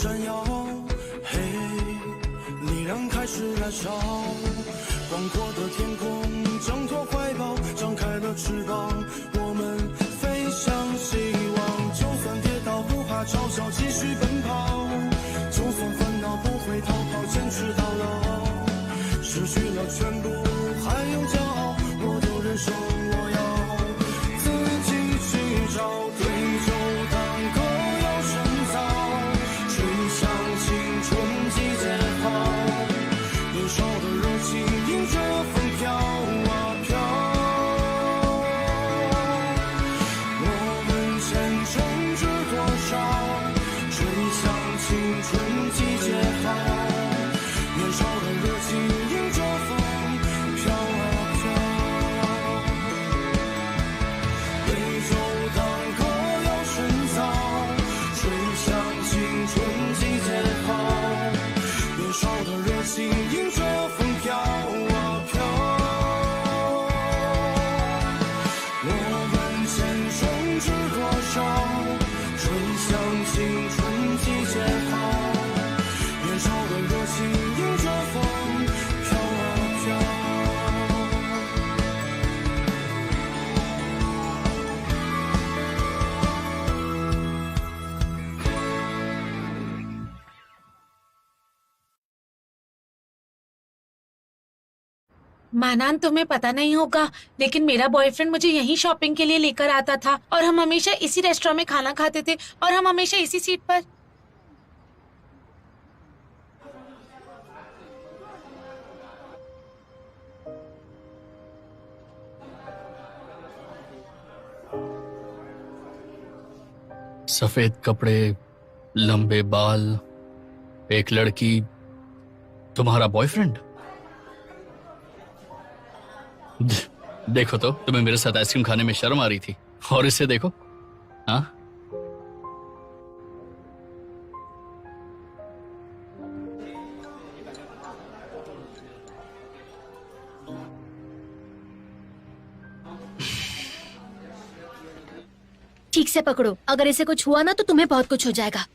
闪耀，嘿，你让开始燃烧，广阔的天空，挣脱怀抱，张开了翅膀，我们飞向希望。就算跌倒不怕嘲笑，继续奔跑，就算烦恼不会逃跑，坚持到老。失去了全部还有骄傲，我的人生我要自己去找，对酒当歌要深造，吹响青春季节号，年少的热情迎着风飘啊飘，我们前程知多少，吹响青春季节号，年少的热情迎着风飘啊飘，对酒当歌要深造，吹响青春季节号，年少的热情迎着风飘啊飘，我们前程知多少，吹响青春季节号，年少的热情迎着风飘啊飘。मानान, तुम्हें पता नहीं होगा लेकिन मेरा बॉयफ्रेंड मुझे यहीं शॉपिंग के लिए लेकर आता था और हम हमेशा इसी रेस्टोरेंट में खाना खाते थे और हम हमेशा इसी सीट पर। सफेद कपड़े, लंबे बाल, एक लड़की, तुम्हारा बॉयफ्रेंड। देखो तो, तुम्हें मेरे साथ आइसक्रीम खाने में शर्म आ रही थी और इसे देखो। हाँ, ठीक से पकड़ो, अगर इसे कुछ हुआ ना तो तुम्हें बहुत कुछ हो जाएगा।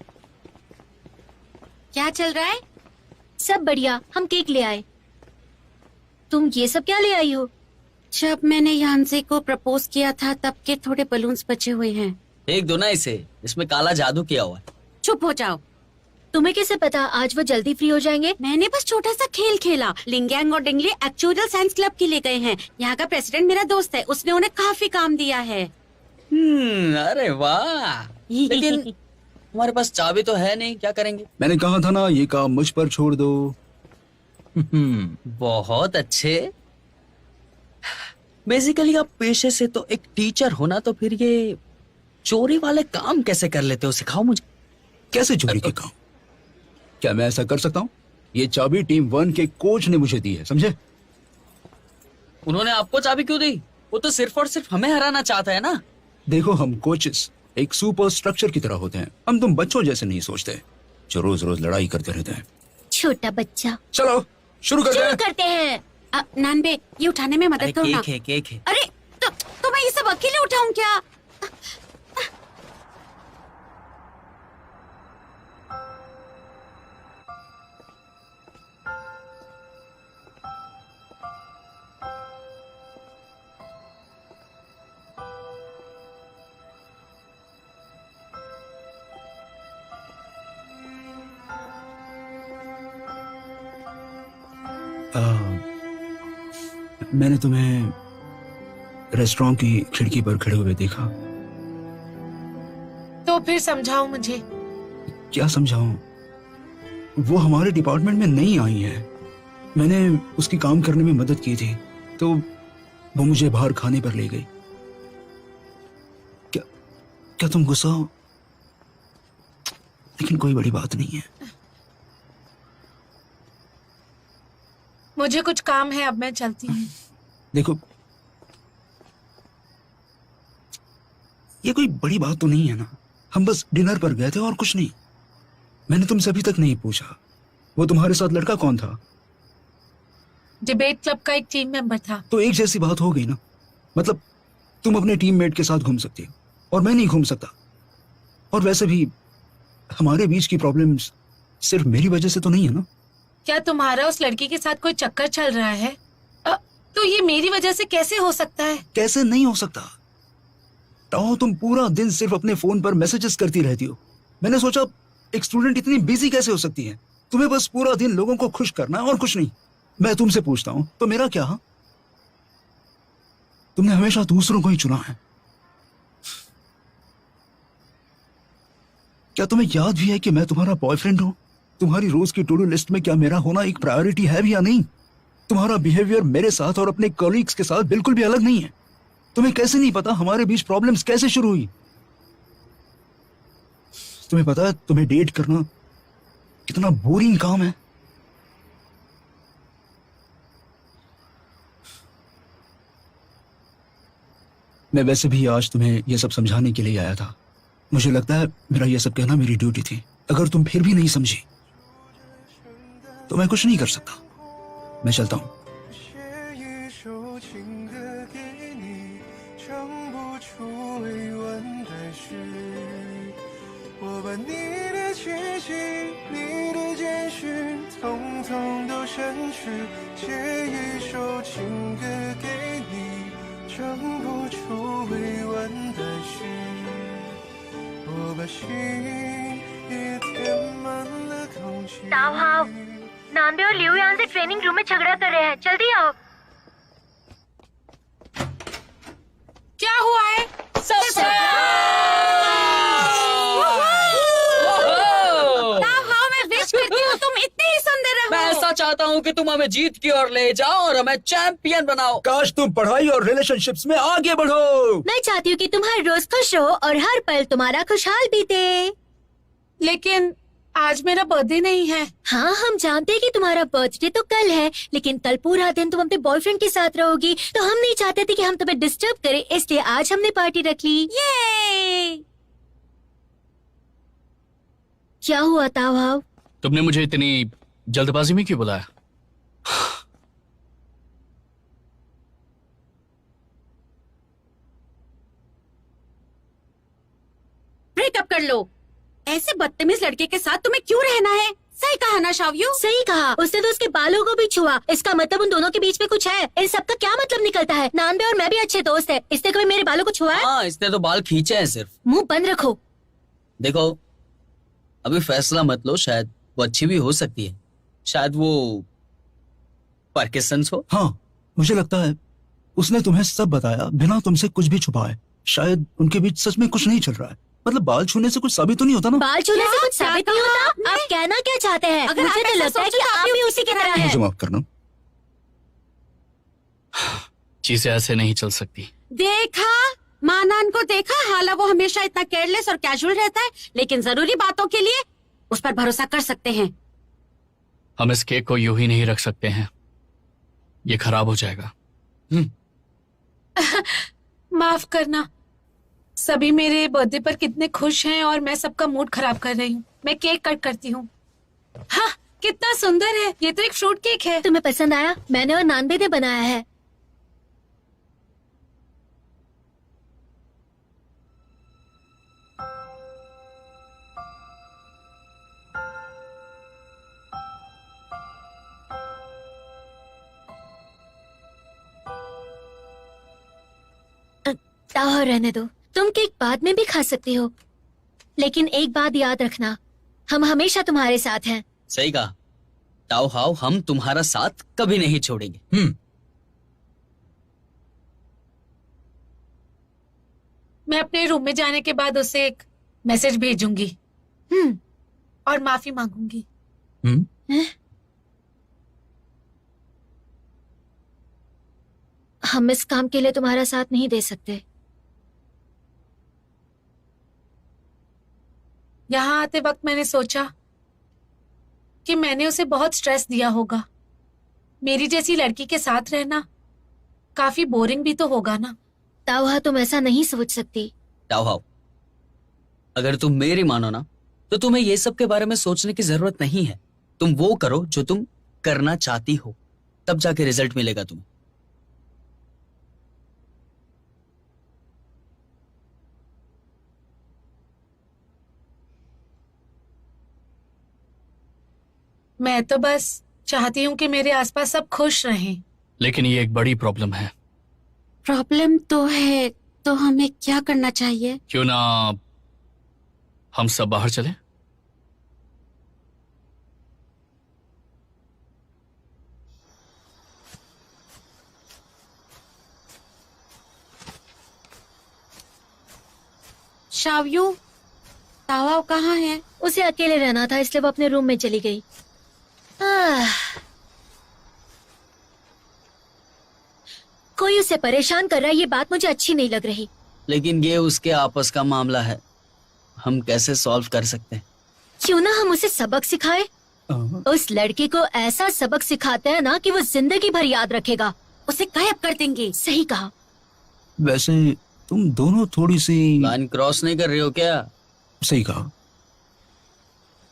क्या चल रहा है? सब बढ़िया, हम केक ले आए। तुम ये सब क्या ले आई हो? जब मैंने यांसे को प्रपोज किया था तब के थोड़े बलून्स बचे हुए हैं। एक दो ना इसे, इसमें काला जादू किया हुआ है। चुप हो जाओ। तुम्हें कैसे पता आज वो जल्दी फ्री हो जाएंगे? मैंने बस छोटा सा खेल खेला। लिंगयांग और डिंगली एक्चुअल साइंस क्लब के लिए गए हैं। यहाँ का प्रेसिडेंट मेरा दोस्त है, उसने उन्हें काफी काम दिया है। अरे वाह। लेकिन हमारे पास चाबी तो है नहीं, क्या करेंगे? मैंने कहा था ना, ये काम मुझ पर छोड़ दो। बहुत अच्छे। बेसिकली आप पेशे से तो एक टीचर हो ना, तो फिर ये चोरी वाले काम कैसे कर लेते हो, सिखाओ मुझे। कैसे चोरी के काम? क्या मैं ऐसा कर सकता हूँ? ये चाबी टीम 1 के कोच ने मुझे दी है, समझे? उन्होंने आपको चाबी क्यों दी? वो तो सिर्फ और सिर्फ हमें हराना चाहता है ना। देखो, हम कोचेस एक सुपर स्ट्रक्चर की तरह होते हैं। हम तुम बच्चों जैसे नहीं सोचते जो रोज रोज लड़ाई करते रहते हैं। छोटा बच्चा। चलो शुरू करते हैं। नानबे, ये उठाने में मदद करो ना। केक है। अरे तो मैं ये सब अकेले उठाऊं क्या? मैंने तुम्हें रेस्टोरेंट की खिड़की पर खड़े हुए देखा। तो फिर समझाओ मुझे। क्या समझाऊं? वो हमारे डिपार्टमेंट में नई आई है। मैंने उसकी काम करने में मदद की थी, तो वो मुझे बाहर खाने पर ले गई। क्या तुम गुस्सा हो? लेकिन कोई बड़ी बात नहीं है। मुझे कुछ काम है, अब मैं चलती हूँ। देखो, ये कोई बड़ी बात तो नहीं है ना। हम बस डिनर पर गए थे और कुछ नहीं। मैंने तुमसे अभी तक नहीं पूछा, वो तुम्हारे साथ लड़का कौन था? डिबेट क्लब का एक टीम मेंबर था। तो एक जैसी बात हो गई ना। मतलब तुम अपने टीममेट के साथ घूम सकती हो और मैं नहीं घूम सकता। और वैसे भी हमारे बीच की प्रॉब्लम्स सिर्फ मेरी वजह से तो नहीं है ना? क्या तुम्हारा उस लड़की के साथ कोई चक्कर चल रहा है? तो ये मेरी वजह से कैसे हो सकता है? कैसे नहीं हो सकता? ताओ, तुम पूरा दिन सिर्फ अपने फोन पर मैसेजेस करती रहती हो। मैंने सोचा एक स्टूडेंट इतनी बिजी कैसे हो सकती है? तुम्हें बस पूरा दिन लोगों को खुश करना है और कुछ नहीं। मैं तुमसे पूछता हूँ, तो मेरा क्या? तुमने हमेशा दूसरों को ही चुना है। क्या तुम्हें याद भी है कि मैं तुम्हारा बॉयफ्रेंड हूं? तुम्हारी रोज की टू डू लिस्ट में क्या मेरा होना एक प्रायोरिटी है भी या नहीं? तुम्हारा बिहेवियर मेरे साथ और अपने कॉलीग्स के साथ बिल्कुल भी अलग नहीं है। तुम्हें कैसे नहीं पता हमारे बीच प्रॉब्लम्स कैसे शुरू हुई? तुम्हें पता है तुम्हें डेट करना कितना बोरिंग काम है? मैं वैसे भी आज तुम्हें यह सब समझाने के लिए आया था। मुझे लगता है मेरा यह सब कहना मेरी ड्यूटी थी। अगर तुम फिर भी नहीं समझी तो मैं कुछ नहीं कर सकता। मैं चलता हूं।写一首情歌给你，唱不出未完的诗。我把你的气息、你的简讯，统统都删去。写一首情歌给你，唱不出未完的诗。我把心也填满了空气。 नानबे और लियो यहाँ से ट्रेनिंग रूम में झगड़ा कर रहे हैं, जल्दी आओ। क्या हुआ है? हाँ, मैं विश करती हूँ तुम इतनी ही सुंदर रहो। मैं ऐसा चाहता हूँ कि तुम हमें जीत की ओर ले जाओ और हमें चैंपियन बनाओ। काश तुम पढ़ाई और रिलेशनशिप्स में आगे बढ़ो। मैं चाहती हूँ कि तुम हर रोज खुश रहो और हर पल तुम्हारा खुशहाल बीते। लेकिन आज मेरा बर्थडे नहीं है। हाँ, हम जानते हैं कि तुम्हारा बर्थडे तो कल है, लेकिन कल पूरा दिन तुम अपने बॉयफ्रेंड के साथ रहोगी, तो हम नहीं चाहते थे कि हम तुम्हें डिस्टर्ब करें, इसलिए आज हमने पार्टी रख ली। ये क्या हुआ ताऊ? तुमने मुझे इतनी जल्दबाजी में क्यों बुलाया? ब्रेकअप कर लो। ऐसे बदतमीज लड़के के साथ तुम्हें क्यों रहना है? सही कहा ना शाव्यू? सही कहा, उसने तो उसके बालों को भी छुआ। इसका मतलब उन दोनों के बीच में कुछ है। इन सब का क्या मतलब निकलता है? नानबे और मैं भी अच्छे दोस्त है, इसने कभी मेरे बालों को छुआ है? हाँ, इसने तो बाल खींचे हैं सिर्फ। मुंह बंद रखो। देखो, अभी फैसला मत लो, शायद वो अच्छी भी हो सकती है। शायद वो पार्किंसंस हो। हाँ, मुझे लगता है उसने तुम्हें सब बताया बिना तुमसे कुछ भी छुपाए। शायद उनके बीच सच में कुछ नहीं चल रहा है। मतलब बाल छूने से कुछ साबित तो नहीं होता ना? बाल छूने से क्या? कुछ साबित क्या नहीं कहा होता? आपने? आप कहना क्या चाहते हैं? अगर मुझे आप तो ऐसा लगता है कि सोचो तो आप भी उसी की तरह हैं। मुझे माफ करना। चीजें ऐसे नहीं चल सकती। देखा, मानान को देखा। हाला वो हमेशा इतना केयरलेस और कैजुअल रहता है, लेकिन जरूरी बातों के लिए उस पर भरोसा कर सकते हैं। हम इस केक को यूं ही नहीं रख सकते हैं, ये खराब हो जाएगा। माफ करना। सभी मेरे बर्थडे पर कितने खुश हैं और मैं सबका मूड खराब कर रही हूँ। मैं केक कट करती हूँ। हाँ, कितना सुंदर है। ये तो एक फ्रूट केक है। तुम्हें पसंद आया? मैंने और नानबे ने बनाया है। ताऊ, रहने दो, तुम केक बाद में भी खा सकती हो, लेकिन एक बात याद रखना, हम हमेशा तुम्हारे साथ हैं। सही कहा ताओ हाओ, हम तुम्हारा साथ कभी नहीं छोड़ेंगे। मैं अपने रूम में जाने के बाद उसे एक मैसेज भेजूंगी और माफी मांगूंगी। हम इस काम के लिए तुम्हारा साथ नहीं दे सकते। यहाँ आते वक्त मैंने सोचा कि मैंने उसे बहुत स्ट्रेस दिया होगा। मेरी जैसी लड़की के साथ रहना काफी बोरिंग भी तो होगा ना। ताऊ, तुम ऐसा नहीं सोच सकती। ताओ हाओ, अगर तुम मेरी मानो ना, तो तुम्हें ये सब के बारे में सोचने की जरूरत नहीं है। तुम वो करो जो तुम करना चाहती हो, तब जाके रिजल्ट मिलेगा तुम्हें। मैं तो बस चाहती हूँ कि मेरे आसपास सब खुश रहें। लेकिन ये एक बड़ी प्रॉब्लम है। प्रॉब्लम तो है, तो हमें क्या करना चाहिए? क्यों ना हम सब बाहर चले? शावयू, तावा कहाँ है? उसे अकेले रहना था इसलिए वो अपने रूम में चली गई। कोई उसे परेशान कर रहा है, ये बात मुझे अच्छी नहीं लग रही। लेकिन ये उसके आपस का मामला है, हम कैसे सॉल्व कर सकते हैं? क्यों ना हम उसे सबक सिखाए। उस लड़के को ऐसा सबक सिखाते हैं ना कि वो जिंदगी भर याद रखेगा। उसे गायब कर देंगे। सही कहा। वैसे तुम दोनों थोड़ी सी लाइन क्रॉस नहीं कर रही हो क्या? सही कहा।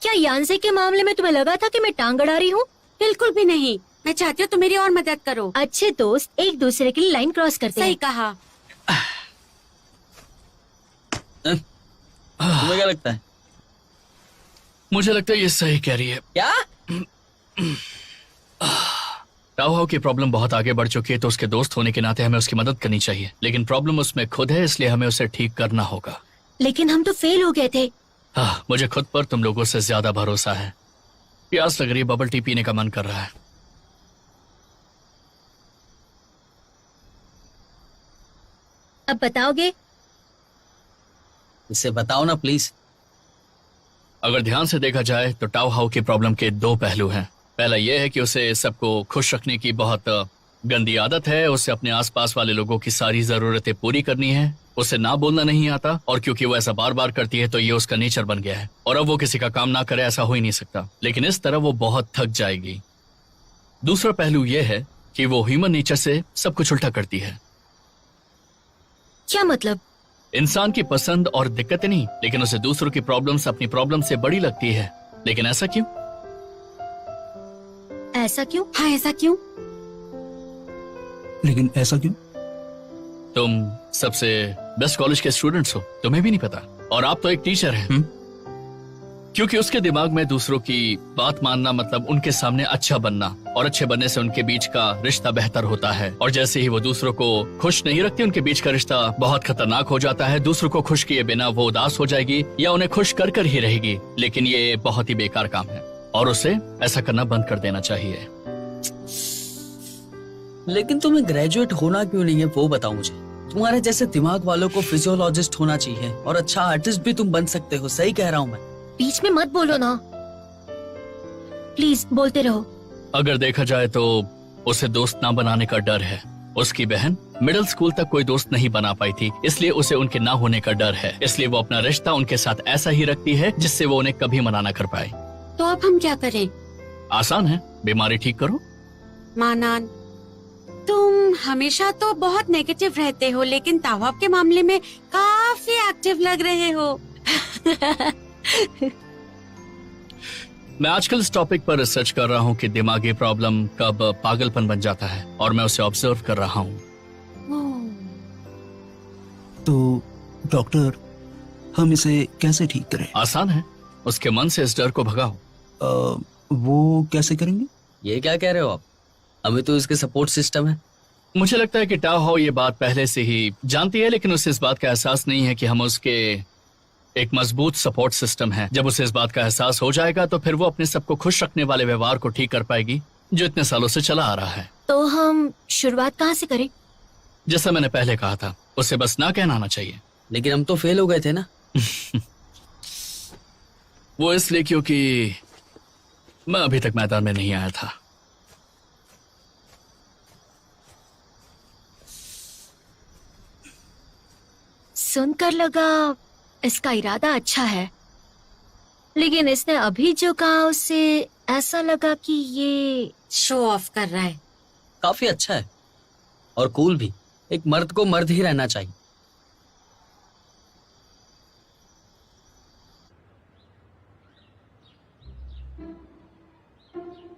क्या यानसे के मामले में तुम्हें लगा था कि मैं टांग अड़ा रही हूँ? बिल्कुल भी नहीं। मैं चाहती हूँ तुम मेरी और मदद करो। अच्छे दोस्त एक दूसरे के लिए लाइन क्रॉस करते सही हैं। कहा। तुम्हें क्या लगता है? मुझे लगता है ये सही कह रही है। क्या? टाओहाओ की प्रॉब्लम बहुत आगे बढ़ चुकी है, तो उसके दोस्त होने के नाते हमें उसकी मदद करनी चाहिए। लेकिन प्रॉब्लम उसमें खुद है, इसलिए हमें उसे ठीक करना होगा। लेकिन हम तो फेल हो गए थे। मुझे खुद पर तुम लोगों से ज्यादा भरोसा है। प्यास लग रही है, बबल टी पीने का मन कर रहा है। अब बताओगे? इसे बताओ ना प्लीज। अगर ध्यान से देखा जाए तो टाओहाओ की प्रॉब्लम के दो पहलू हैं। पहला यह है कि उसे सबको खुश रखने की बहुत गंदी आदत है। उसे अपने आसपास वाले लोगों की सारी जरूरतें पूरी करनी है। उसे ना बोलना नहीं आता, और क्योंकि वो ऐसा बार बार करती है तो ये उसका नेचर बन गया है। और अब वो किसी का काम ना करे ऐसा हो ही नहीं सकता। लेकिन इस तरह वो बहुत थक जाएगी। दूसरा पहलू यह है कि वो ह्यूमन नेचर से सब कुछ उल्टा करती है। क्या मतलब? इंसान की पसंद और दिक्कतें नहीं, लेकिन उसे दूसरों की प्रॉब्लम्स अपनी प्रॉब्लम से बड़ी लगती है। लेकिन ऐसा क्यों? ऐसा क्यों? हाँ, ऐसा क्यों? लेकिन ऐसा क्यों? तुम सबसे बेस्ट कॉलेज के स्टूडेंट्स हो, तुम्हें भी नहीं पता। और आप तो एक टीचर हैं। क्योंकि उसके दिमाग में दूसरों की बात मानना मतलब उनके सामने अच्छा बनना, और अच्छे बनने से उनके बीच का रिश्ता बेहतर होता है। और जैसे ही वो दूसरों को खुश नहीं रखती, उनके बीच का रिश्ता बहुत खतरनाक हो जाता है। दूसरों को खुश किए बिना वो उदास हो जाएगी या उन्हें खुश कर कर ही रहेगी। लेकिन ये बहुत ही बेकार काम है और उसे ऐसा करना बंद कर देना चाहिए। लेकिन तुम्हें ग्रेजुएट होना क्यों नहीं है वो बताओ मुझे। तुम्हारे जैसे दिमाग वालों को फिजियोलॉजिस्ट होना चाहिए, और अच्छा आर्टिस्ट भी तुम बन सकते हो। सही कह रहा हूँ मैं। बीच में मत बोलो ना, प्लीज बोलते रहो। अगर देखा जाए तो उसे दोस्त ना बनाने का डर है। उसकी बहन मिडिल स्कूल तक कोई दोस्त नहीं बना पाई थी, इसलिए उसे उनके ना होने का डर है। इसलिए वो अपना रिश्ता उनके साथ ऐसा ही रखती है जिससे वो उन्हें कभी मना ना कर पाए। तो अब हम क्या करें? आसान है, बीमारी ठीक करो। मानान, तुम हमेशा तो बहुत नेगेटिव रहते हो, लेकिन तावाब के मामले में काफी एक्टिव लग रहे हो। मैं आजकल इस टॉपिक पर रिसर्च कर रहा हूँ कि दिमागी प्रॉब्लम कब पागलपन बन जाता है, और मैं उसे ऑब्जर्व कर रहा हूँ। तो डॉक्टर, हम इसे कैसे ठीक करें? आसान है, उसके मन से इस डर को भगाओ। वो कैसे करेंगे? ये क्या कह रहे हो आप? अभी तो इसके सपोर्ट सिस्टम है। मुझे लगता है कि टाओहाओ ये बात पहले से ही जानती है, लेकिन उसे इस बात का एहसास नहीं है कि हम उसके एक मजबूत सपोर्ट सिस्टम है। जब उसे इस बात का एहसास हो जाएगा तो फिर वो अपने सबको खुश रखने वाले व्यवहार को ठीक कर पाएगी जो इतने सालों से चला आ रहा है। तो हम शुरुआत कहाँ से करें? जैसा मैंने पहले कहा था, उसे बस ना कहना आना चाहिए। लेकिन हम तो फेल हो गए थे ना। वो इसलिए क्योंकि मैं अभी तक मैदान में नहीं आया था। सुनकर लगा इसका इरादा अच्छा है, लेकिन इसने अभी जो कहा उससे ऐसा लगा कि ये शो ऑफ कर रहा है। काफी अच्छा है और कूल भी। एक मर्द को मर्द ही रहना चाहिए।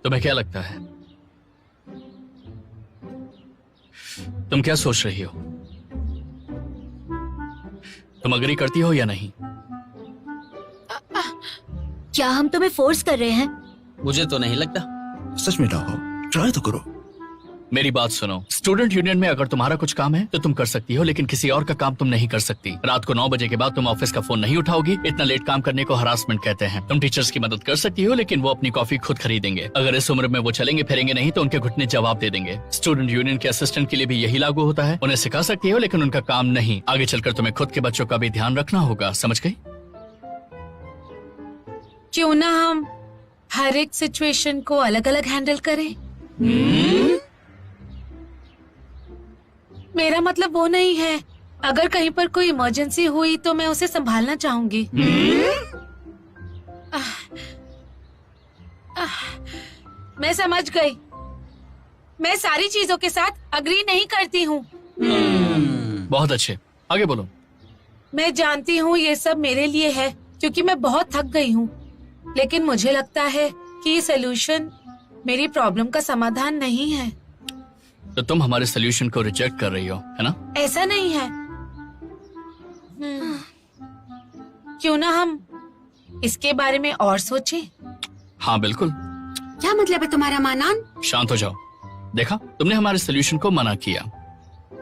तुम्हें क्या लगता है? तुम क्या सोच रही हो? तुम अग्री करती हो या नहीं? क्या हम तुम्हें फोर्स कर रहे हैं? मुझे तो नहीं लगता। सच में टाओ, ट्राई तो करो। मेरी बात सुनो, स्टूडेंट यूनियन में अगर तुम्हारा कुछ काम है तो तुम कर सकती हो, लेकिन किसी और का काम तुम नहीं कर सकती। रात को 9 बजे के बाद तुम ऑफिस का फोन नहीं उठाओगी। इतना लेट काम करने को हरासमेंट कहते हैं। तुम टीचर्स की मदद कर सकती हो, लेकिन वो अपनी कॉफी खुद खरीदेंगे। अगर इस उम्र में वो चलेंगे फिरेंगे नहीं तो उनके घुटने जवाब दे देंगे। स्टूडेंट यूनियन के असिस्टेंट के लिए भी यही लागू होता है। उन्हें सिखा सकती हो, लेकिन उनका काम नहीं। आगे चलकर तुम्हें खुद के बच्चों का भी ध्यान रखना होगा, समझ गई? क्यों ना हम हर एक सिचुएशन को अलग अलग हैंडल करें। मेरा मतलब वो नहीं है, अगर कहीं पर कोई इमरजेंसी हुई तो मैं उसे संभालना चाहूंगी। मैं समझ गई। मैं सारी चीजों के साथ अग्री नहीं करती हूँ। बहुत अच्छे, आगे बोलो। मैं जानती हूँ ये सब मेरे लिए है क्योंकि मैं बहुत थक गई हूँ, लेकिन मुझे लगता है कि ये सोल्यूशन मेरी प्रॉब्लम का समाधान नहीं है। तो तुम हमारे सोल्यूशन को रिजेक्ट कर रही हो, है ना? ऐसा नहीं है। क्यों ना हम इसके बारे में और सोचें? हाँ बिल्कुल। क्या मतलब है तुम्हारा मानान? शांत हो जाओ। देखा, तुमने हमारे सोल्यूशन को मना किया।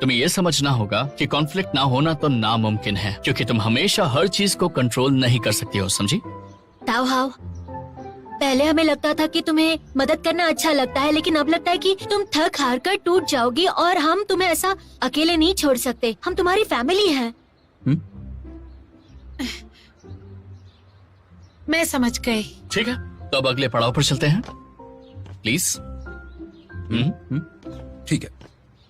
तुम्हें यह समझना होगा कि कॉन्फ्लिक्ट ना होना तो नामुमकिन है, क्योंकि तुम हमेशा हर चीज को कंट्रोल नहीं कर सकती हो, समझी? ताओ हाओ, पहले हमें लगता था कि तुम्हें मदद करना अच्छा लगता है, लेकिन अब लगता है कि तुम थक हार कर टूट जाओगी और हम तुम्हें ऐसा अकेले नहीं छोड़ सकते। हम तुम्हारी फैमिली हैं। मैं समझ गई। ठीक है, तो अब अगले पड़ाव पर चलते हैं, प्लीज। ठीक है,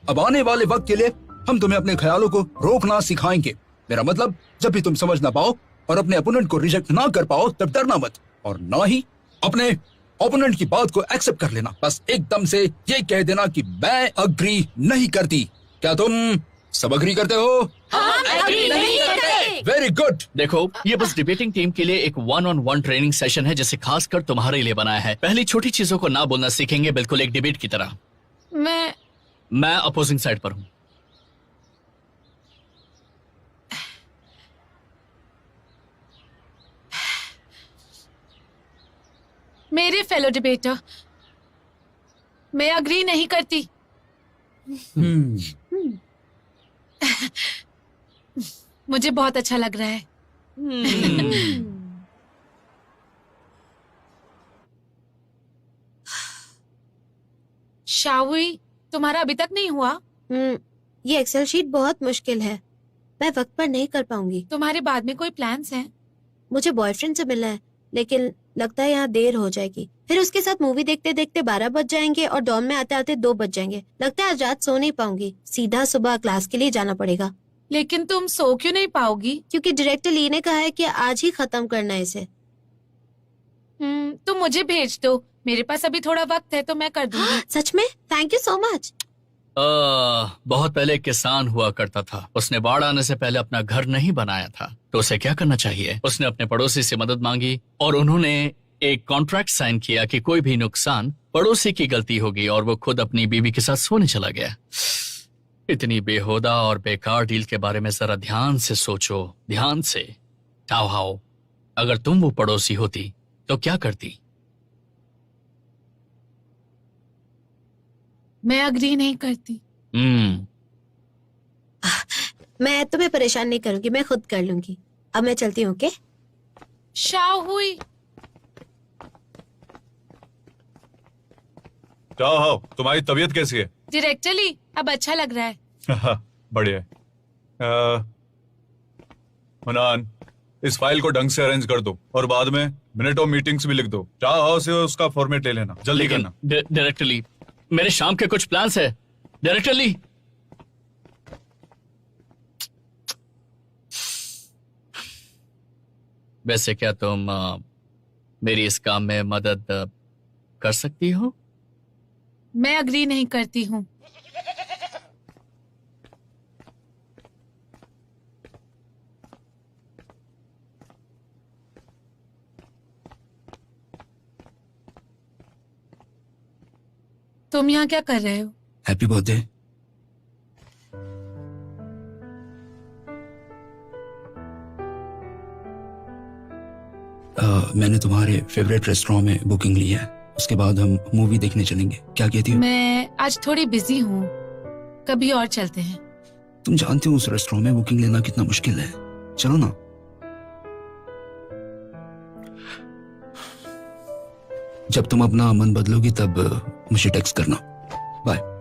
अब आने वाले वक्त के लिए हम तुम्हें अपने ख्यालों को रोकना सिखाएंगे। मेरा मतलब, जब भी तुम समझ ना पाओ और अपने ओपोनेंट को रिजेक्ट ना कर पाओ तब डरना मत, और ना ही अपने ओपोनेंट की बात को एक्सेप्ट कर लेना। बस एकदम से ये कह देना कि मैं अग्री नहीं करती। क्या तुम सब अग्री करते हो? Very good. देखो, ये बस डिबेटिंग टीम के लिए एक 1-on-1 ट्रेनिंग सेशन है, जिसे खासकर तुम्हारे लिए बनाया है। पहली छोटी चीजों को ना बोलना सीखेंगे, बिल्कुल एक डिबेट की तरह। मैं अपोजिंग साइड पर हूँ। मेरे फेलो डिबेटर, मैं अग्री नहीं करती। मुझे बहुत अच्छा लग रहा है। शावी, तुम्हारा अभी तक नहीं हुआ? ये एक्सेल शीट बहुत मुश्किल है, मैं वक्त पर नहीं कर पाऊंगी। तुम्हारे बाद में कोई प्लान्स हैं? मुझे बॉयफ्रेंड से मिलना है, लेकिन लगता है यहाँ देर हो जाएगी। फिर उसके साथ मूवी देखते देखते 12 बज जाएंगे और डॉर्म में आते आते 2 बज जाएंगे। लगता है आज रात सो नहीं पाऊंगी, सीधा सुबह क्लास के लिए जाना पड़ेगा। लेकिन तुम सो क्यों नहीं पाओगी? क्योंकि डायरेक्टर ली ने कहा है कि आज ही खत्म करना है इसे। तुम मुझे भेज दो, मेरे पास अभी थोड़ा वक्त है तो मैं कर दूंगी। सच में? Thank you so much. बहुत पहले एक किसान हुआ करता था। उसने बाढ़ आने से पहले अपना घर नहीं बनाया था, तो उसे क्या करना चाहिए? उसने अपने पड़ोसी से मदद मांगी और उन्होंने एक कॉन्ट्रैक्ट साइन किया कि कोई भी नुकसान पड़ोसी की गलती होगी, और वो खुद अपनी बीवी के साथ सोने चला गया। इतनी बेहुदा और बेकार डील के बारे में जरा ध्यान से सोचो, ध्यान से। ताओ हाओ, अगर तुम वो पड़ोसी होती तो क्या करती? मैं अग्री नहीं करती। मैं तुम्हें परेशान नहीं करूंगी, मैं खुद कर लूंगी। अब मैं चलती हूँ। ओके? शाहुई, क्या हो, तुम्हारी तबीयत कैसी है? डायरेक्टर ली, अब अच्छा लग रहा है। बढ़िया है। मनान, इस फाइल को ढंग से अरेंज कर दो और बाद में मिनट ऑफ मीटिंग्स भी लिख दो। चाहो से उसका फॉर्मेट ले लेना, जल्दी करना। डायरेक्टर ली, मेरे शाम के कुछ प्लान्स है। डायरेक्टर ली, वैसे क्या तुम मेरी इस काम में मदद कर सकती हो? मैं अग्री नहीं करती हूँ। तुम यहाँ क्या कर रहे हो? Happy birthday. मैंने तुम्हारे फेवरेट रेस्टोरेंट में बुकिंग ली है उसके बाद हम मूवी देखने चलेंगे, क्या कहती हो? मैं आज थोड़ी बिजी हूँ, कभी और चलते हैं। तुम जानते हो उस रेस्टोरेंट में बुकिंग लेना कितना मुश्किल है। चलो ना। जब तुम अपना मन बदलोगी तब मुझे टेक्स्ट करना। Bye.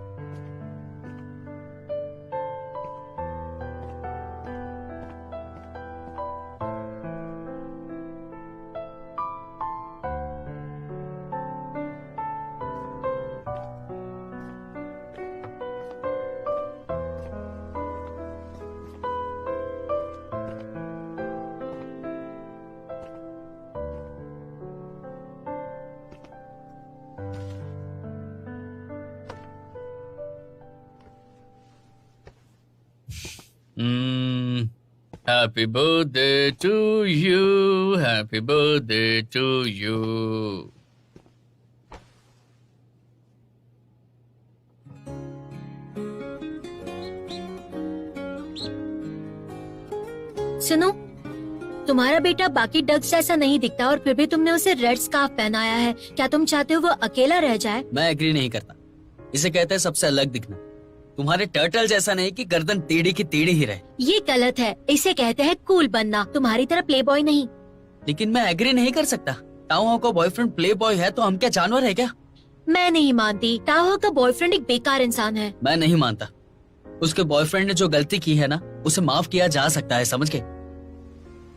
Happy birthday to you, happy birthday to you. सुनो, तुम्हारा बेटा बाकी डग्स जैसा नहीं दिखता और फिर भी तुमने उसे रेड स्कार्फ पहनाया है। क्या तुम चाहते हो वो अकेला रह जाए? मैं एग्री नहीं करता। इसे कहते हैं सबसे अलग दिखना। तुम्हारे टर्टल जैसा नहीं कि गर्दन टेढ़ी की टेढ़ी ही रहे। ये गलत है, इसे कहते हैं कूल बनना, तुम्हारी तरह प्ले बॉय नहीं। लेकिन मैं एग्री नहीं कर सकता। टाओ का बॉयफ्रेंड प्ले बॉय है तो हम क्या जानवर है क्या? मैं नहीं मानती। टाओ का बॉयफ्रेंड एक बेकार इंसान है। मैं नहीं मानता। उसके बॉयफ्रेंड ने जो गलती की है ना, उसे माफ किया जा सकता है, समझ गए?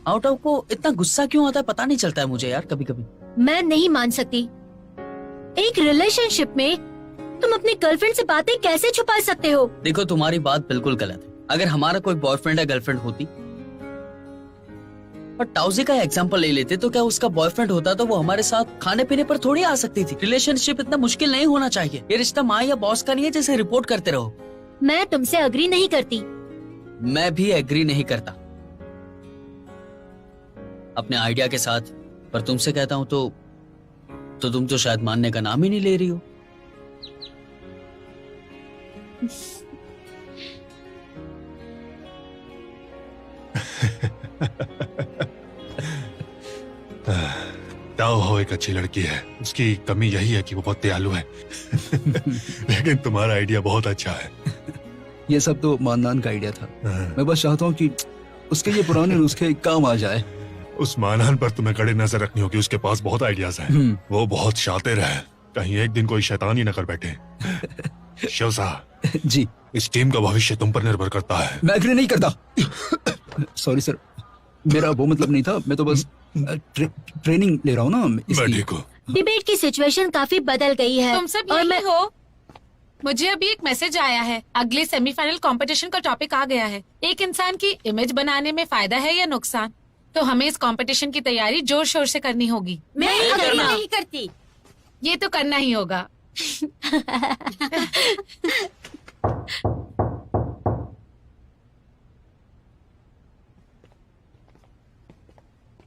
आउटाओ को इतना गुस्सा क्यों आता है पता नहीं चलता है मुझे यार कभी कभी। मैं नहीं मान सकती। एक रिलेशनशिप में तुम अपनी गर्लफ्रेंड से बातें कैसे छुपा सकते हो? देखो तुम्हारी बात बिल्कुल गलत है। अगर हमारा कोई बॉयफ्रेंड या गर्लफ्रेंड होती और टाउजी का एग्जांपल ले लेते तो क्या उसका बॉयफ्रेंड होता तो वो हमारे साथ खाने पीने पर थोड़ी आ सकती थी। रिलेशनशिप इतना मुश्किल नहीं होना चाहिए। ये रिश्ता माँ या बॉस का नहीं है जिसे रिपोर्ट करते रहो। मैं तुमसे अग्री नहीं करती। मैं भी एग्री नहीं करता अपने आइडिया के साथ, पर तुमसे कहता हूँ तो तुम तो शायद मानने का नाम ही नहीं ले रही हो। ताओ हो एक अच्छी लड़की है, उसकी कमी यही है कि वो बहुत दयालु है। लेकिन तुम्हारा आइडिया बहुत अच्छा है। ये सब तो माननान का आइडिया था। मैं बस चाहता हूँ कि उसके ये पुराने नुस्खे काम आ जाए। उस मानहान पर तुम्हें कड़ी नजर रखनी होगी, उसके पास बहुत आइडियाज हैं। वो बहुत शातिर है, कहीं एक दिन कोई शैतान ही न कर बैठे। शिव साहब जी, इस टीम का भविष्य तुम पर निर्भर करता है। मैं एग्री नहीं करता। सॉरी सर, मेरा वो मतलब नहीं था। मैं तो बस ट्रेनिंग ले रहा हूँ ना मैं इसलिए। ठीक हूँ। डिबेट की सिचुएशन काफी बदल गई है। तुम सब और यही हो? मुझे अभी एक मैसेज आया है, अगले सेमीफाइनल कंपटीशन का टॉपिक आ गया है। एक इंसान की इमेज बनाने में फायदा है या नुकसान? तो हमें इस कंपटीशन की तैयारी जोर शोर से करनी होगी। मैं नहीं करती। ये तो करना ही होगा।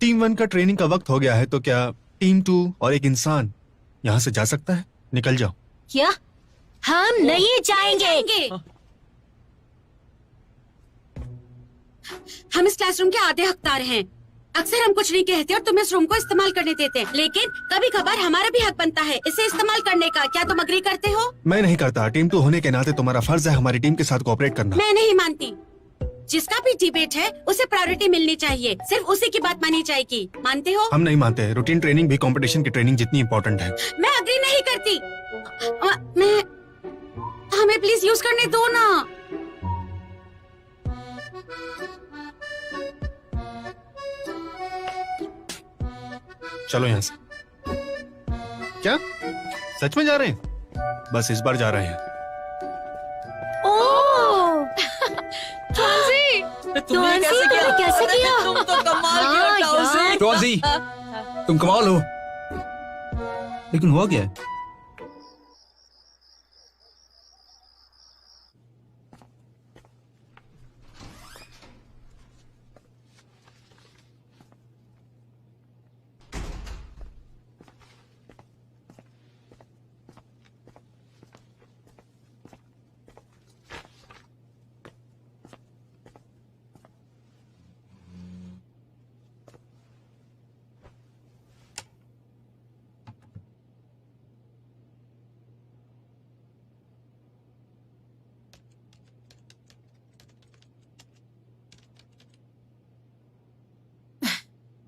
टीम 1 का ट्रेनिंग का वक्त हो गया है, तो क्या टीम 2 और एक इंसान यहाँ से जा सकता है? निकल जाओ। क्या? हम नहीं जाएंगे। हम इस क्लासरूम के आधे हकदार हैं। अक्सर हम कुछ नहीं कहते और तुम इस रूम को इस्तेमाल करने देते हैं, लेकिन कभी कभार हमारा भी हक बनता है इसे इस्तेमाल करने का। क्या तुम अग्री करते हो? मैं नहीं करता। टीम 2 होने के नाते तुम्हारा फर्ज है हमारी टीम के साथ कोऑपरेट करना। मैं नहीं मानती। जिसका भी डिबेट है उसे प्रायोरिटी मिलनी चाहिए, सिर्फ उसी की बात मानी जाएगी। मानते हो? हम नहीं मानते। रूटीन ट्रेनिंग भी कंपटीशन की ट्रेनिंग जितनी इम्पोर्टेंट है। मैं अग्री नहीं करती। मैं हमें प्लीज यूज करने दो ना। चलो यहाँ से। क्या सच में जा रहे हैं? बस इस बार जा रहे हैं। ओह, तुमने कैसे किया? तुम तो कमाल किया हाँ, टाउजी। यार। टॉजी, तुम कमाल हो। लेकिन हुआ क्या है?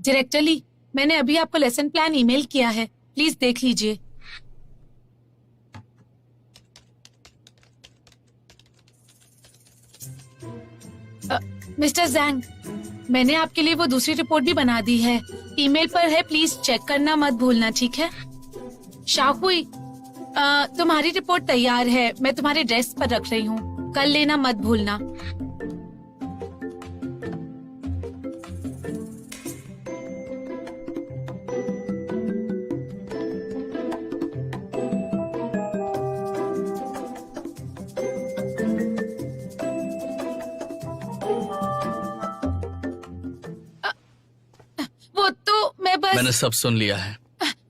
डायरेक्टर ली, मैंने अभी आपको लेसन प्लान ईमेल किया है, प्लीज देख लीजिए। मिस्टर जैंग, मैंने आपके लिए वो दूसरी रिपोर्ट भी बना दी है, ईमेल पर है, प्लीज चेक करना मत भूलना, ठीक है? शाहुई, तुम्हारी रिपोर्ट तैयार है, मैं तुम्हारे डेस्क पर रख रही हूँ, कल लेना मत भूलना। वो तो मैं बस मैंने सब सुन लिया है।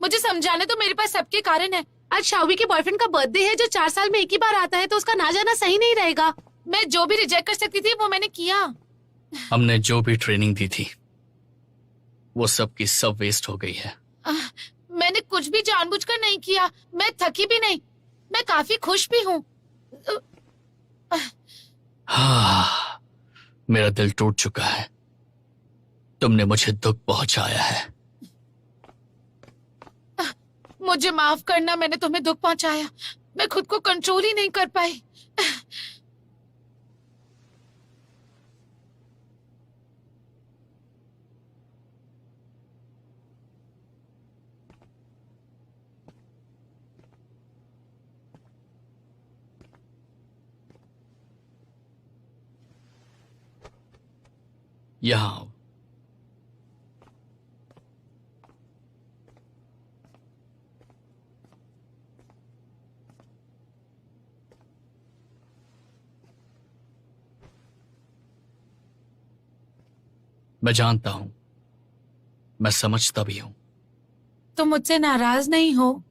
मुझे समझाने तो मेरे पास सबके कारण है। आज शावी के बॉयफ्रेंड का बर्थडे है जो 4 साल में एक ही बार आता है, तो उसका ना जाना सही नहीं रहेगा। मैं जो भी रिजेक्ट कर सकती थी वो मैंने किया। हमने जो भी ट्रेनिंग दी थी वो सब की सब वेस्ट हो गई है। मैंने कुछ भी जानबूझकर नहीं किया, मैं थकी भी नहीं, मैं काफी खुश भी हूँ। हाँ, मेरा दिल टूट चुका है, तुमने मुझे दुख पहुंचाया है। मुझे माफ करना, मैंने तुम्हें दुख पहुंचाया, मैं खुद को कंट्रोल ही नहीं कर पाई। यहाँ आओ। मैं जानता हूं, मैं समझता भी हूं, तुम मुझसे नाराज नहीं हो?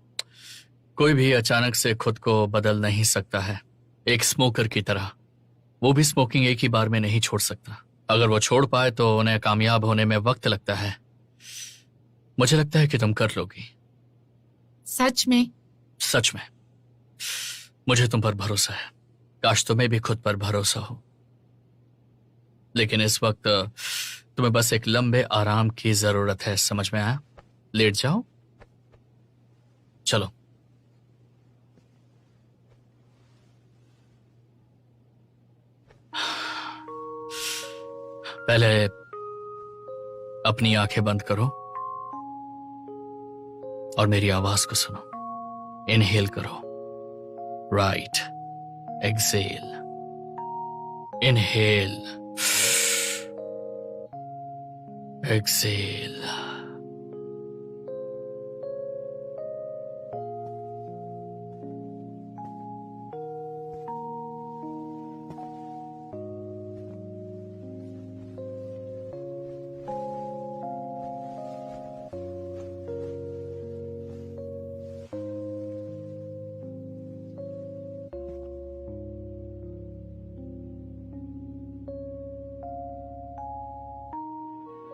कोई भी अचानक से खुद को बदल नहीं सकता है, एक स्मोकर की तरह। वो भी स्मोकिंग एक ही बार में नहीं छोड़ सकता। अगर वो छोड़ पाए तो उन्हें कामयाब होने में वक्त लगता है। मुझे लगता है कि तुम कर लोगी। सच में? सच में, मुझे तुम पर भरोसा है। काश तुम्हें भी खुद पर भरोसा हो, लेकिन इस वक्त तुम्हें बस एक लंबे आराम की जरूरत है। समझ में आया? लेट जाओ, चलो। पहले अपनी आंखें बंद करो और मेरी आवाज को सुनो। इनहेल करो, राइट, एक्सेल, इनहेल, एक्सेल।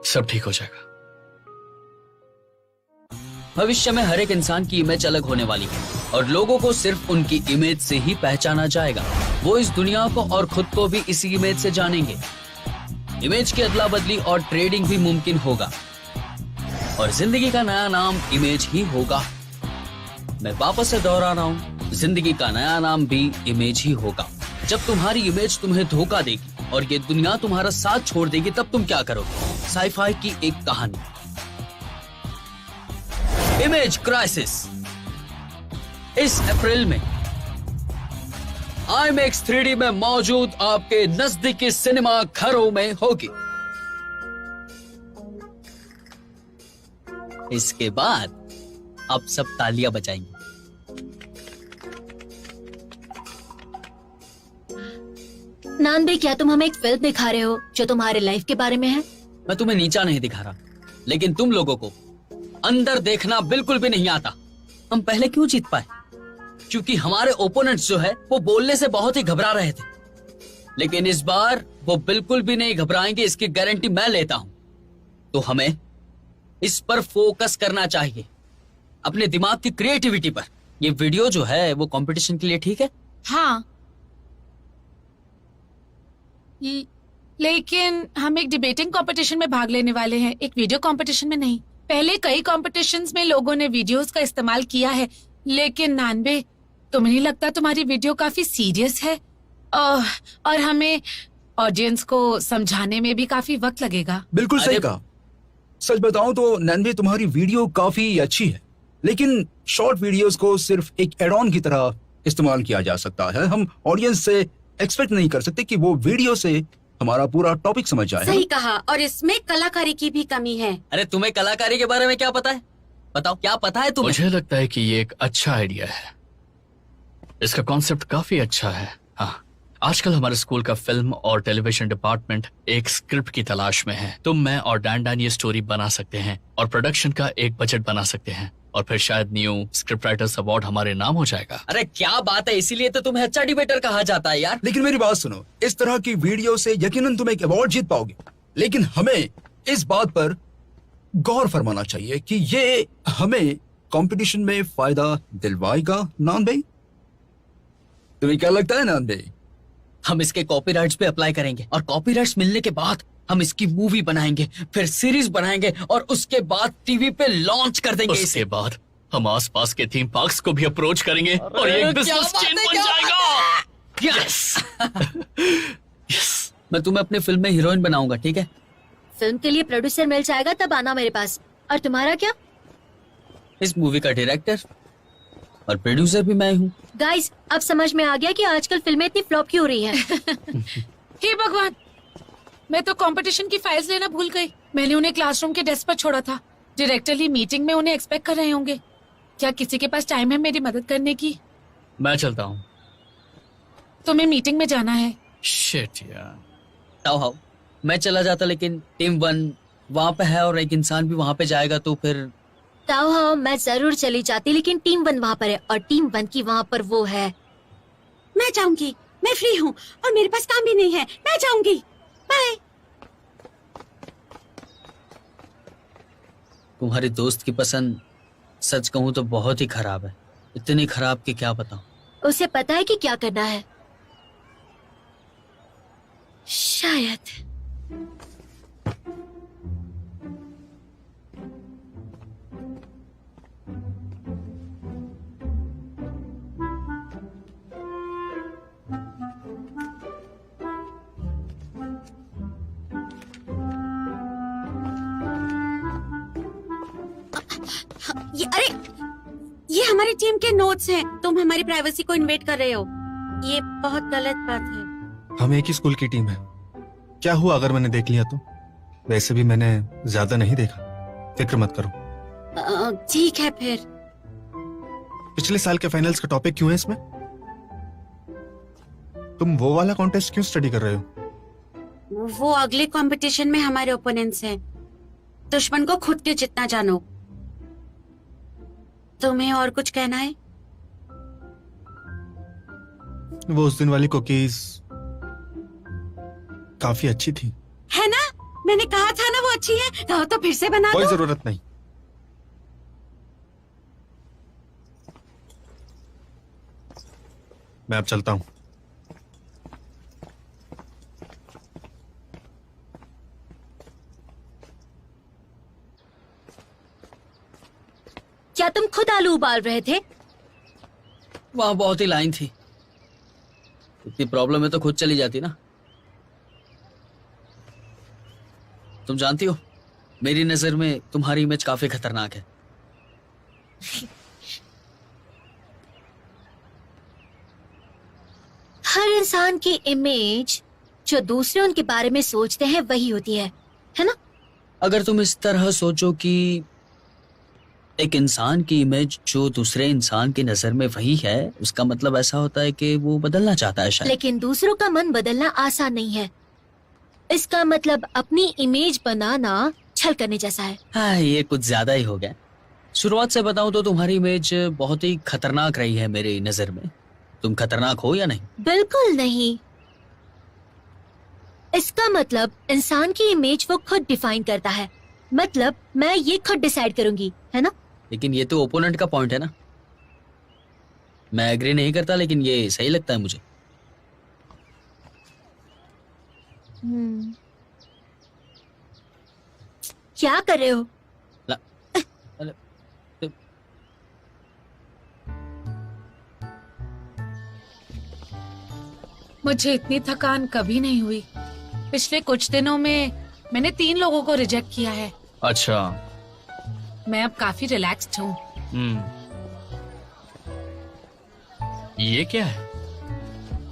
सब ठीक हो जाएगा। भविष्य में हर एक इंसान की इमेज अलग होने वाली है और लोगों को सिर्फ उनकी इमेज से ही पहचाना जाएगा। वो इस दुनिया को और खुद को भी इसी इमेज से जानेंगे। इमेज की अदला बदली और ट्रेडिंग भी मुमकिन होगा और जिंदगी का नया नाम इमेज ही होगा। मैं वापस से दोहरा रहा हूँ, जिंदगी का नया नाम भी इमेज ही होगा। जब तुम्हारी इमेज तुम्हें धोखा देगी और ये दुनिया तुम्हारा साथ छोड़ देगी, तब तुम क्या करोगे? साइफाई की एक कहानी, इमेज क्राइसिस, इस अप्रैल में IMAX 3D में मौजूद आपके नजदीकी सिनेमा घरों में होगी। इसके बाद आप सब तालियां बजाएंगे। नान भाई, क्या तुम हमें एक फिल्म दिखा रहे हो जो तुम्हारे लाइफ के बारे में है? मैं तुम्हें नीचा नहीं दिखा रहा, लेकिन तुम लोगों को अंदर देखना बिल्कुल भी नहीं आता। हम पहले क्यों जीत पाए? क्योंकि हमारे ओपोनेंट्स जो है वो बोलने से बहुत ही घबरा रहे थे, लेकिन इस बार वो बिल्कुल भी नहीं घबराएंगे, इसकी गारंटी मैं लेता हूं। तो हमें इस पर फोकस करना चाहिए, अपने दिमाग की क्रिएटिविटी पर। ये वीडियो जो है वो कंपटीशन के लिए ठीक है? हाँ, लेकिन हम एक डिबेटिंग कंपटीशन में भाग लेने वाले हैं, एक वीडियो कंपटीशन में नहीं। पहले कई कंपटीशंस में लोगों ने वीडियोस का इस्तेमाल किया है, लेकिन नानबे, तुम्हें नहीं लगता तुम्हारी वीडियो काफी सीरियस है? और हमें ऑडियंस को समझाने में भी काफी वक्त लगेगा। बिल्कुल सही कहा। सच बताऊं तो नैनवी, तुम्हारी वीडियो काफी अच्छी है, लेकिन शॉर्ट वीडियोस को सिर्फ एक एड ऑन की तरह इस्तेमाल किया जा सकता है। हम ऑडियंस से एक्सपेक्ट नहीं कर सकते कि वो वीडियो से हमारा पूरा टॉपिक समझ जाए। सही कहा, और इसमें कलाकारी की भी कमी है। अरे तुम्हें कलाकारी के बारे में क्या पता है? बताओ, क्या पता है तुम्हें? मुझे लगता है कि ये एक अच्छा आइडिया है, इसका कॉन्सेप्ट काफी अच्छा है। हाँ, आजकल हमारे स्कूल का फिल्म और टेलीविजन डिपार्टमेंट एक स्क्रिप्ट की तलाश में है। तुम, मैं और डैन डैन ये स्टोरी बना सकते हैं और प्रोडक्शन का एक बजट बना सकते हैं, और फिर शायद न्यू स्क्रिप्ट राइटर्स अवार्ड हमारे नाम हो जाएगा। अरे क्या बात है, इसीलिए तो तुम्हें अच्छा डिबेटर कहा जाता है यार। लेकिन मेरी बात सुनो, इस तरह की वीडियो से यकीनन तुम एक अवार्ड जीत पाओगे, लेकिन हमें इस बात पर गौर फरमाना चाहिए कि ये हमें कंपटीशन में फायदा दिलवाएगा। नान भाई, तुम्हें क्या लगता है नान भाई? हम इसके कॉपीराइट्स पे अप्लाई करेंगे, और कॉपीराइट्स मिलने के बाद हम इसकी मूवी बनाएंगे, फिर सीरीज बनाएंगे, और उसके बाद टीवी पे लॉन्च कर देंगे। उसके बाद हम आसपास के थीम पार्क्स को भी अप्रोच करेंगे और ये एक बिजनेस चेन बन जाएगा। Yes yes. मैं तुम्हें अपनी फिल्म में हीरोइन बनाऊंगा, ठीक है? फिल्म के लिए प्रोड्यूसर मिल जाएगा तब आना मेरे पास। और तुम्हारा क्या? इस मूवी का डायरेक्टर और प्रोड्यूसर भी मैं हूँ। गाइस, अब समझ में आ गया कि आजकल फिल्में इतनी फ्लॉप क्यों हो रही हैं। हे भगवान, मैं तो कंपटीशन की फाइल्स लेना भूल गई। मैंने उन्हें क्लासरूम के डेस्क पर छोड़ा था। डायरेक्टर ही मीटिंग में उन्हें एक्सपेक्ट कर रहे होंगे। क्या किसी के पास टाइम है मेरी मदद करने की? मैं चलता हूँ। तुम्हें मीटिंग में जाना है। शिट यार। हाउ मैं चला जाता, लेकिन टीम 1 वहाँ पे है और एक इंसान भी वहाँ पे जाएगा, तो फिर ताओ हाँ, मैं जरूर चली जाती, लेकिन टीम 1 वहाँ पर है और टीम 1 की वहाँ पर वो है। मैं जाऊंगी, मैं फ्री हूँ और मेरे पास काम भी नहीं है। मैं जाऊंगी, बाय। तुम्हारी दोस्त की पसंद सच कहूँ तो बहुत ही खराब है, इतनी खराब कि क्या बताऊं। उसे पता है कि क्या करना है शायद। ये हमारी टीम के नोट्स हैं। तुम हमारी प्राइवेसी को इन्वेट कर रहे हो, ये बहुत गलत बात है। हम एक ही स्कूल की टीम है। क्या हुआ अगर मैंने देख लिया तो? वैसे भी मैंने ज्यादा नहीं देखा, फिक्र मत करो। ठीक है फिर। पिछले साल के फाइनल्स का टॉपिक क्यों है इसमें? तुम वो वाला कॉन्टेस्ट क्यों स्टडी कर रहे हो? वो अगले कंपटीशन में हमारे ओपोनेंट्स हैं। दुश्मन को खुद के जितना जानो। तुम्हें और कुछ कहना है? वो उस दिन वाली कुकीज काफी अच्छी थी। है ना? मैंने कहा था ना वो अच्छी है। कहो तो फिर से बना कोई दो। जरूरत नहीं। मैं अब चलता हूँ। क्या तुम खुद आलू उबाल रहे थे? वहाँ बहुत ही लाइन थी। इतनी प्रॉब्लम है तो खुद चली जाती ना। तुम जानती हो, मेरी नजर में तुम्हारी इमेज काफी खतरनाक है। हर इंसान की इमेज जो दूसरे उनके बारे में सोचते हैं वही होती है ना? अगर तुम इस तरह सोचो कि एक इंसान की इमेज जो दूसरे इंसान की नजर में वही है, उसका मतलब ऐसा होता है कि वो बदलना चाहता है शायद। लेकिन दूसरों का मन बदलना आसान नहीं है। इसका मतलब अपनी इमेज बनाना छल करने जैसा है। हाँ, ये कुछ ज्यादा ही हो गया। शुरुआत से बताऊं तो तुम्हारी इमेज बहुत ही खतरनाक रही है मेरी नजर में। तुम खतरनाक हो या नहीं? बिल्कुल नहीं। इसका मतलब इंसान की इमेज वो खुद डिफाइन करता है। मतलब मैं ये खुद डिसाइड करूंगी, है ना? लेकिन ये तो ओपोनेंट का पॉइंट है ना। मैं एग्री नहीं करता, लेकिन ये सही लगता है मुझे। क्या कर रहे हो? मुझे इतनी थकान कभी नहीं हुई। पिछले कुछ दिनों में मैंने 3 लोगों को रिजेक्ट किया है। अच्छा। मैं अब काफी रिलैक्स्ड हूँ। ये क्या है?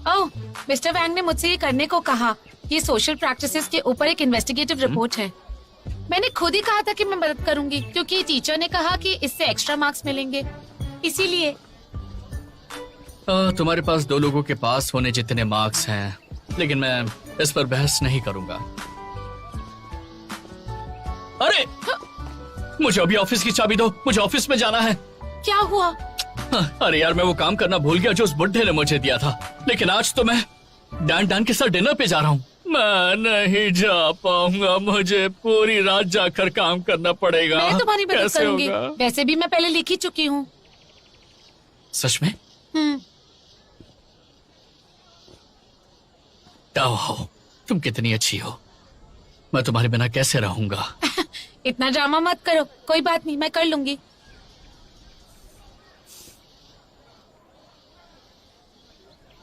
ओह, मिस्टर वैंग ने मुझसे ये करने को कहा। ये सोशल प्रैक्टिसेस के ऊपर एक इन्वेस्टिगेटिव रिपोर्ट है। मैंने खुद ही कहा था कि मैं मदद करूंगी, क्योंकि टीचर ने कहा कि इससे एक्स्ट्रा मार्क्स मिलेंगे, इसीलिए। तुम्हारे पास 2 लोगों के पास होने जितने मार्क्स हैं, लेकिन मैं इस पर बहस नहीं करूंगा। अरे, मुझे अभी ऑफिस की चाबी दो, मुझे ऑफिस में जाना है। क्या हुआ? अरे यार, मैं वो काम करना भूल गया जो उस बुड्ढे ने मुझे दिया था, लेकिन आज तो मैं डैन के साथ डिनर पे जा रहा हूँ। मैं नहीं जा पाऊंगा, मुझे पूरी रात जाकर काम करना पड़ेगा। मैं तुम्हारी मदद कैसे करूंगी। होगा? वैसे भी मैं पहले लिख ही चुकी हूँ। सच में? ओह, तुम कितनी अच्छी हो। मैं तुम्हारे बिना कैसे रहूंगा? इतना ड्रामा मत करो। कोई बात नहीं, मैं कर लूंगी।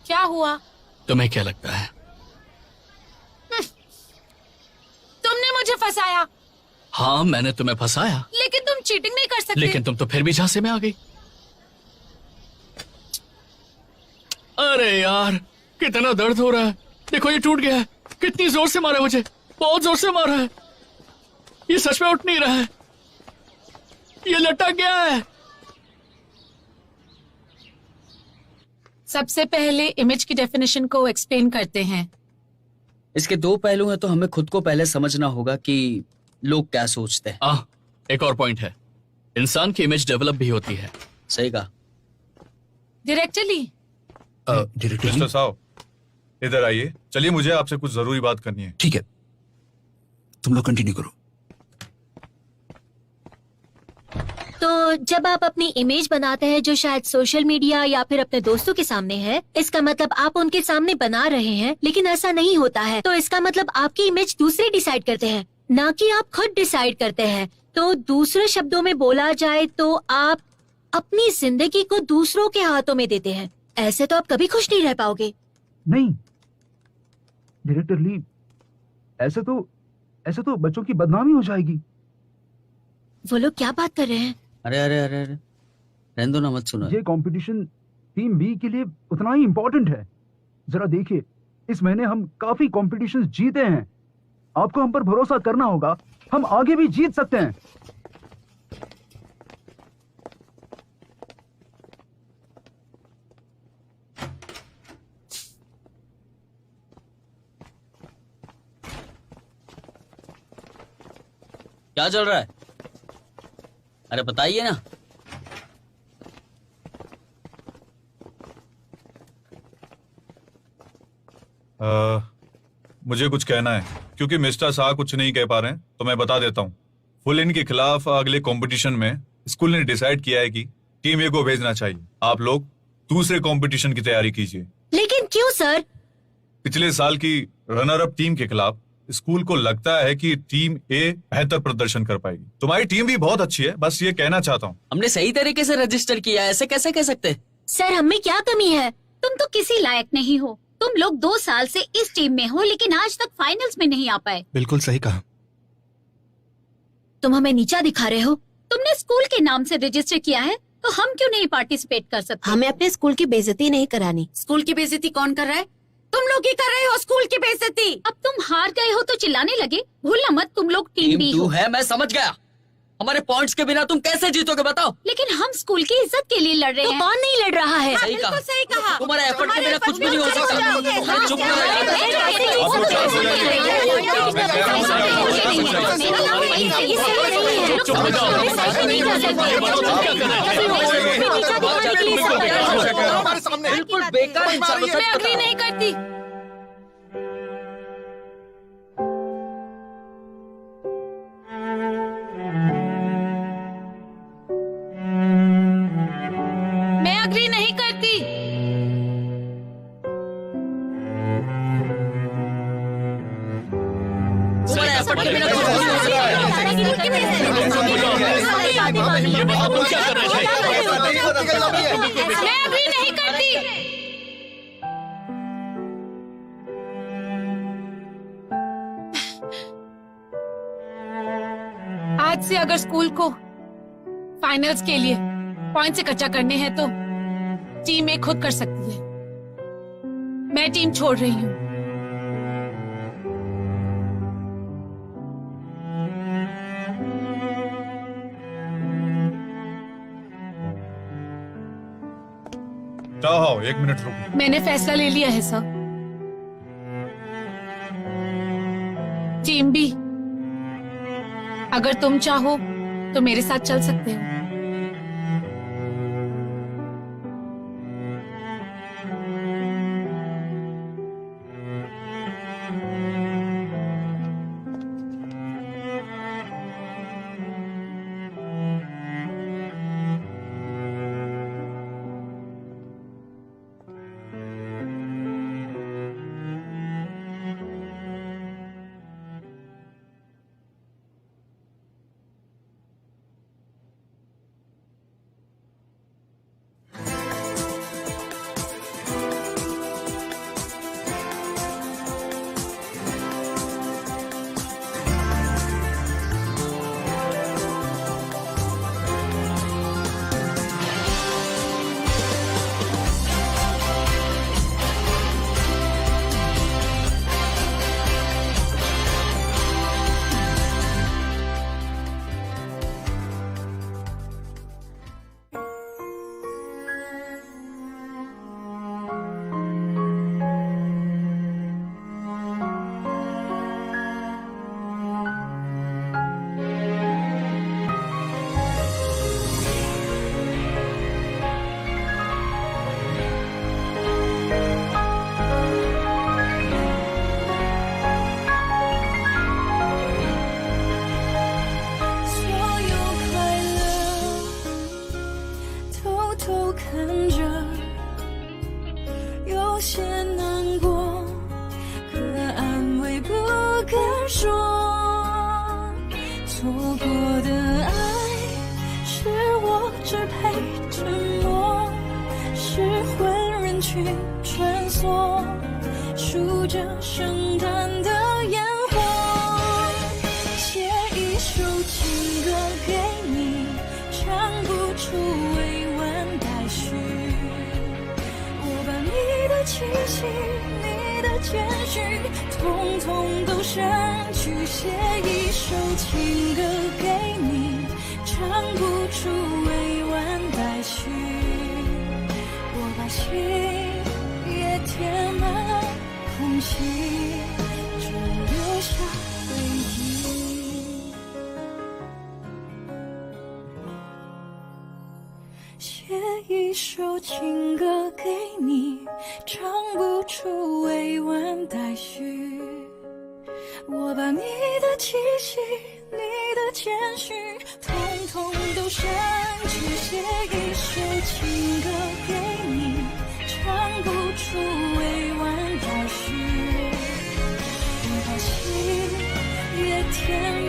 क्या हुआ? तुम्हें क्या लगता है? तुमने मुझे फंसाया। हाँ, मैंने तुम्हें फंसाया, लेकिन तुम चीटिंग नहीं कर सकते। लेकिन तुम तो फिर भी झांसे में आ गई। अरे यार, कितना दर्द हो रहा है। देखो, ये टूट गया है। कितनी जोर से मारा है मुझे, बहुत जोर से मारा है। ये सच में उठ नहीं रहा है, ये लटक गया है। सबसे पहले इमेज की डेफिनेशन को एक्सप्लेन करते हैं। इसके 2 पहलू हैं, तो हमें खुद को पहले समझना होगा कि लोग क्या सोचते हैं। एक और पॉइंट है, इंसान की इमेज डेवलप भी होती है। सही कहा। डायरेक्टली। मिस्टर साहब, इधर आइए। चलिए, मुझे आपसे कुछ जरूरी बात करनी है। ठीक है, तुम लोग कंटिन्यू करो। तो जब आप अपनी इमेज बनाते हैं जो शायद सोशल मीडिया या फिर अपने दोस्तों के सामने है, इसका मतलब आप उनके सामने बना रहे हैं, लेकिन ऐसा नहीं होता है। तो इसका मतलब आपकी इमेज दूसरे डिसाइड करते हैं, ना कि आप खुद डिसाइड करते हैं। तो दूसरे शब्दों में बोला जाए तो आप अपनी जिंदगी को दूसरों के हाथों में देते हैं। ऐसे तो आप कभी खुश नहीं रह पाओगे। नहीं डायरेक्टर ली, ऐसे तो बच्चों की बदनामी हो जाएगी। वो लोग क्या बात कर रहे हैं? अरे अरे अरे अरे, रहने दो ना, मत सुनो। ये कंपटीशन टीम बी के लिए उतना ही इम्पोर्टेंट है। जरा देखिए, इस महीने हम काफी कॉम्पिटिशन्स जीते हैं। आपको हम पर भरोसा करना होगा, हम आगे भी जीत सकते हैं। क्या चल रहा है? अरे बताइए ना। मुझे कुछ कहना है, क्योंकि मिस्टर शाह कुछ नहीं कह पा रहे हैं, तो मैं बता देता हूँ। फुल इन के खिलाफ अगले कंपटीशन में स्कूल ने डिसाइड किया है कि टीम ए को भेजना चाहिए। आप लोग दूसरे कंपटीशन की तैयारी कीजिए। लेकिन क्यों सर? पिछले साल की रनर अप टीम के खिलाफ स्कूल को लगता है कि टीम ए बेहतर प्रदर्शन कर पाएगी। तुम्हारी टीम भी बहुत अच्छी है, बस ये कहना चाहता हूँ। हमने सही तरीके से रजिस्टर किया है, ऐसे कैसे कह सकते? सर, हमें क्या कमी है? तुम तो किसी लायक नहीं हो। तुम लोग 2 साल से इस टीम में हो, लेकिन आज तक फाइनल्स में नहीं आ पाए। बिल्कुल सही कहा। तुम हमें नीचा दिखा रहे हो। तुमने स्कूल के नाम से रजिस्टर किया है, तो हम क्यों नहीं पार्टिसिपेट कर सकते? हमें अपने स्कूल की बेइज्जती नहीं करानी। स्कूल की बेइज्जती कौन कर रहा है? तुम लोग ही कर रहे हो स्कूल की बेइज्जती। अब तुम हार गए हो तो चिल्लाने लगे। भूलना मत, तुम लोग टीम बी हो। है, मैं समझ गया। हमारे पॉइंट्स के बिना तुम कैसे जीतोगे बताओ? लेकिन हम स्कूल की इज्जत के लिए लड़ रहे तो हैं। कौन नहीं लड़ रहा है? सही कहा। बिल्कुल सही कहा। तुम्हारे एफर्ट के बिना कुछ भी नहीं हो सकता। चुप बिल्कुल बेकार इंसान। मैं अग्री नहीं करती। मैं अग्री नहीं करती। ये बताओ तुम क्या करना चाहिए? मैं अभी नहीं करती। आज से अगर स्कूल को फाइनल्स के लिए पॉइंट से कच्चा करने हैं तो टीम एक खुद कर सकती है। मैं टीम छोड़ रही हूँ। चाहो 1 मिनट रुको। मैंने फैसला ले लिया है सर। टीम भी अगर तुम चाहो तो मेरे साथ चल सकते हो।天